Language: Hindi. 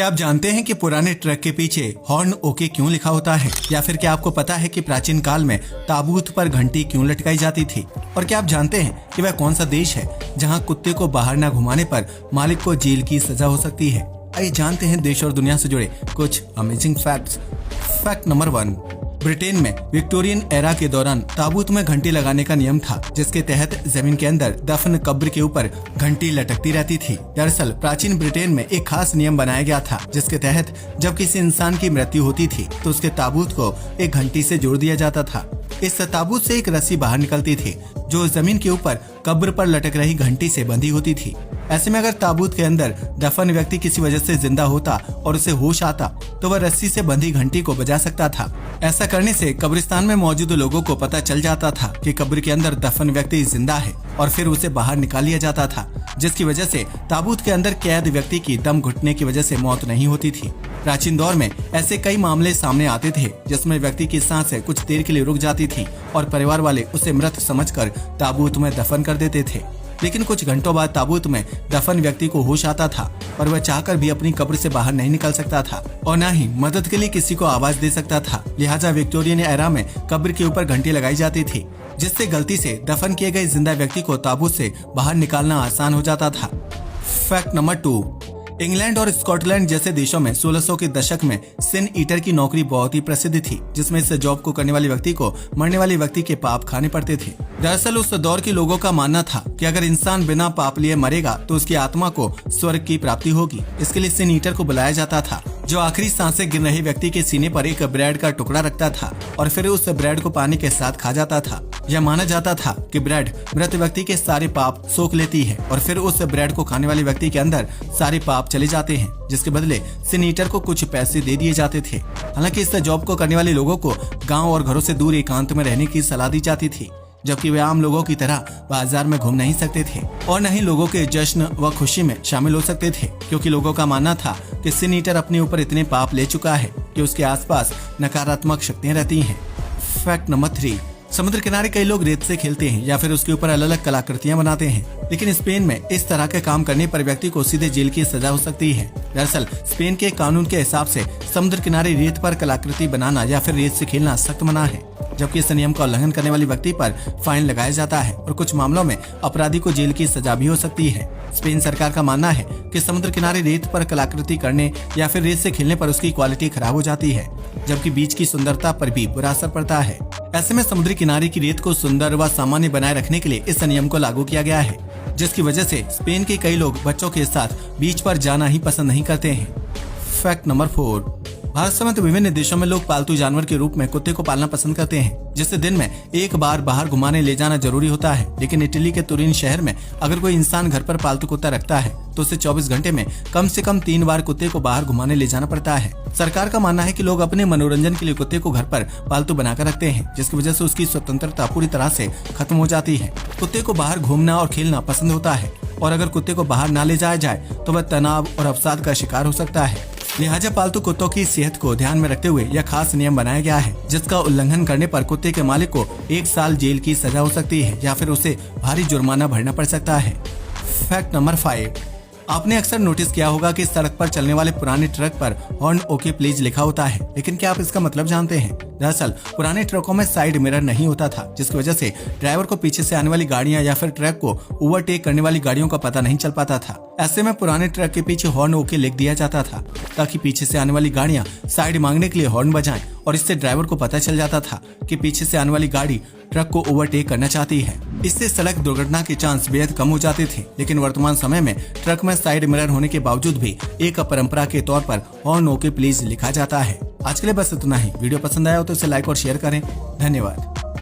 क्या आप जानते हैं कि पुराने ट्रक के पीछे हॉर्न ओके क्यों लिखा होता है? या फिर क्या आपको पता है कि प्राचीन काल में ताबूत पर घंटी क्यों लटकाई जाती थी? और क्या आप जानते हैं कि वह कौन सा देश है जहां कुत्ते को बाहर न घुमाने पर मालिक को जेल की सजा हो सकती है? आइए जानते हैं देश और दुनिया से जुड़े कुछ amazing facts. Fact number 1, Britain में विक्टोरियन एरा के दौरान ताबूत में घंटी लगाने का नियम था, जिसके तहत जमीन के अंदर दफन कब्र के ऊपर घंटी लटकती रहती थी। दरअसल प्राचीन ब्रिटेन में एक खास नियम बनाया गया था, जिसके तहत जब किसी इंसान की मृत्यु होती थी तो उसके ताबूत को एक घंटी से जोड़ दिया जाता था। इस ताबूत से एक रस्सी बाहर निकलती थी जो जमीन के ऊपर कब्र पर लटक रही घंटी से बंधी होती थी। ऐसे में अगर ताबूत के अंदर दफन व्यक्ति किसी वजह से जिंदा होता और उसे होश आता तो वह रस्सी से बंधी घंटी को बजा सकता था। ऐसा करने से कब्रिस्तान में मौजूद लोगों को पता चल जाता था कि कब्र के अंदर दफन व्यक्ति जिंदा है और फिर उसे बाहर निकाल लिया जाता था, जिसकी वजह से ताबूत के अंदर कैद व्यक्ति की दम घुटने की वजह से मौत नहीं होती थी। प्राचीन दौर में ऐसे कई मामले सामने आते थे जिसमें व्यक्ति की सांसें कुछ देर के लिए रुक जाती थी और परिवार वाले उसे मृत समझकर ताबूत में दफन कर देते थे। लेकिन कुछ घंटों बाद ताबूत में दफन व्यक्ति को होश आता था और वह चाहकर भी अपनी कब्र से बाहर नहीं निकल सकता था और न ही मदद के लिए किसी को आवाज दे सकता था। लिहाजा विक्टोरियन एरा में कब्र के ऊपर घंटी लगाई जाती थी, जिससे गलती से दफन किए गए जिंदा व्यक्ति को ताबूत से बाहर निकालना आसान हो जाता था। फैक्ट नंबर 2, इंग्लैंड और स्कॉटलैंड जैसे देशों में 1600 के दशक में सिन ईटर की नौकरी बहुत ही प्रसिद्ध थी, जिसमें इस जॉब को करने वाले व्यक्ति को मरने वाले व्यक्ति के पाप खाने पड़ते थे। दरअसल उस दौर के लोगों का मानना था कि अगर इंसान बिना पाप लिए मरेगा तो उसकी आत्मा को स्वर्ग की प्राप्ति होगी। इसके लिए सिन ईटर को बुलाया जाता था, जो आखिरी सांसें गिर रहे व्यक्ति के सीने पर एक ब्रेड का टुकड़ा रखता था और फिर उस ब्रेड को पानी के साथ खा जाता था। यह माना जाता था कि ब्रेड मृत व्यक्ति के सारे पाप सोख लेती है और फिर उस ब्रेड को खाने वाले व्यक्ति के अंदर सारे पाप चले जाते हैं, जिसके बदले सिन ईटर को कुछ पैसे दे दिए जाते थे। हालांकि इस जॉब को करने वाले लोगों को गांव और घरों से दूर एकांत में रहने की सलाह दी जाती थी, जबकि वे आम लोगों की तरह बाजार में घूम नहीं सकते थे और न ही लोगों के जश्न व खुशी में शामिल हो सकते थे, क्योंकि लोगों का मानना था कि सिन ईटर अपने ऊपर इतने पाप ले चुका है कि उसके आसपास नकारात्मक शक्तियां रहती हैं। फैक्ट नंबर 3, समुद्र किनारे कई लोग रेत से खेलते हैं या फिर उसके ऊपर अलग अलग कलाकृतियां बनाते हैं, लेकिन स्पेन में इस तरह के काम करने पर व्यक्ति को सीधे जेल की सजा हो सकती है। दरअसल स्पेन के कानून के हिसाब से समुद्र किनारे रेत पर कलाकृति बनाना या फिर रेत से खेलना सख्त मना है, जबकि इस नियम का उल्लंघन करने वाले व्यक्ति पर फाइन लगाया जाता है और कुछ मामलों में अपराधी को जेल की सजा भी हो सकती है। स्पेन सरकार का मानना है कि समुद्र किनारे रेत पर कलाकृति करने या फिर रेत से खेलने पर उसकी क्वालिटी खराब हो जाती है, जबकि बीच की सुंदरता पर भी बुरा असर पड़ता है। ऐसे में समुद्री किनारे की रेत को सुंदर व सामान्य बनाए रखने के लिए इस नियम को लागू किया गया है, जिसकी वजह से स्पेन के कई लोग बच्चों के साथ बीच पर जाना ही पसंद नहीं करते हैं। फैक्ट नंबर 4, भारत समेत विभिन्न देशों में लोग पालतू जानवर के रूप में कुत्ते को पालना पसंद करते हैं, जिससे दिन में एक बार बाहर घुमाने ले जाना जरूरी होता है। लेकिन इटली के तुरीन शहर में अगर कोई इंसान घर पर पालतू कुत्ता रखता है तो उसे 24 घंटे में कम से कम 3 बार कुत्ते को बाहर घुमाने ले जाना पड़ता है। सरकार का मानना है कि लोग अपने मनोरंजन के लिए कुत्ते को घर पर पालतू बनाकर रखते हैं, जिसकी वजह से उसकी स्वतंत्रता पूरी तरह से खत्म हो जाती है। कुत्ते को बाहर घूमना और खेलना पसंद होता है और अगर कुत्ते को बाहर ना ले जाया जाए तो वह तनाव और अवसाद का शिकार हो सकता है। लिहाजा पालतू कुत्तों की सेहत को ध्यान में रखते हुए यह खास नियम बनाया गया है, जिसका उल्लंघन करने पर कुत्ते के मालिक को 1 साल जेल की सजा हो सकती है या फिर उसे भारी जुर्माना भरना पड़ सकता है। फैक्ट नंबर 5, आपने अक्सर नोटिस किया होगा कि सड़क पर चलने वाले पुराने ट्रक पर हॉर्न ओके प्लीज लिखा होता है, लेकिन क्या आप इसका मतलब जानते हैं? दरअसल पुराने ट्रकों में साइड मिरर नहीं होता था, जिसकी वजह से ड्राइवर को पीछे से आने वाली गाड़ियां या फिर ट्रक को ओवरटेक करने वाली गाड़ियों का पता नहीं चल पाता था। ऐसे में पुराने ट्रक के पीछे हॉर्न ओके लिख दिया जाता था, ताकि पीछे से आने वाली गाड़ियां साइड मांगने के लिए हॉर्न बजाएं और इससे ड्राइवर को पता चल जाता था कि पीछे से आने वाली गाड़ी ट्रक को ओवरटेक करना चाहती है। इससे सड़क दुर्घटना के चांस बेहद कम हो जाते थे। लेकिन वर्तमान समय में ट्रक में साइड मिरर होने के बावजूद भी एक परंपरा के तौर पर हॉर्न ओके प्लीज लिखा जाता है। आज के लिए बस इतना ही। वीडियो पसंद आया हो तो इसे लाइक और शेयर करें। धन्यवाद।